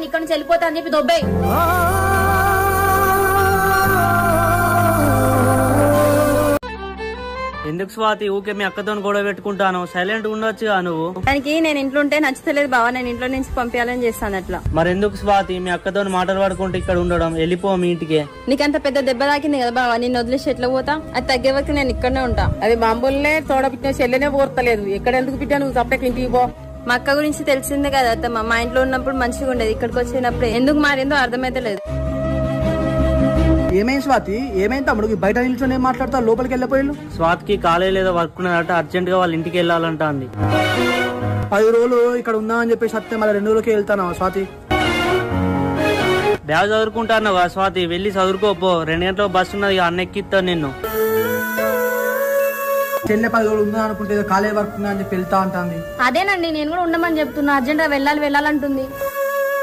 ఇక్కడ నుంచి వెళ్ళిపోతా అని చెప్పి దొబ్బాయి. ఎందుకు స్వాతి ఊకే మీ అక్కతో గొడవ పెట్టుకుంటాను? సైలెంట్ ఉండొచ్చు నువ్వు. దానికి నేను ఇంట్లో ఉంటే నచ్చలేదు బావా, నేను ఇంట్లో నుంచి పంపించాలని చేస్తాను అట్లా. మరి ఎందుకు స్వాతి మీ అక్కతో మాటలు పడుకుంటే ఇక్కడ ఉండడం? వెళ్ళిపో మీ ఇంటికి. నీకంత పెద్ద దెబ్బ తాకింది కదా బావా, నేను వదిలేసి ఎట్లా పోతా? అది తగ్గే వరకు నేను ఇక్కడనే ఉంటా. అది మామూలునే తోడ పిట్టిన చెల్లెనే పోర్తలేదు. ఎక్కడ ఎందుకు పిట్టా నువ్వు తప్పక ఇంటికి పో. మా అక్క గురించి తెలిసిందే కదా అత్తమ్మ, మా ఇంట్లో ఉన్నప్పుడు మంచిగా ఉండేది, ఇక్కడికి వచ్చినప్పుడు ఎందుకు మారిందో అర్థమైతే లేదు. ఏమైంది స్వాతి? ఏమైంది తమ్ముడు? బయట నిల్చొని ఏం మాట్లాడతా? లోపలికి వెళ్ళిపోయారు. స్వాతికి కాలేజ్ ఏదో వర్క్ ఉన్నదట, అర్జెంట్ గా వాళ్ళ ఇంటికి వెళ్ళాలంట అంది. 10 రోజులు ఇక్కడ ఉందా అని చెప్పేసి వస్తే మళ్ళీ 2 రోజులకి వెళ్తాను స్వాతి. బ్యాగ్ చదువుకుంటాను స్వాతి, వెళ్ళి చదువుకోపో. 2 గంటల బస్సు ఉన్నది, అన్న ఎక్కిస్తాను నిన్ను. చెల్లె 10 రోజులు ఉందా అనుకుంటే కాలేజ్ వర్క్ ఉందా అని చెప్పి వెళ్తా అంటుంది. అదేనండి నేను కూడా ఉండమని చెప్తున్నా, అర్జెంట్ గా వెళ్ళాలంటుంది.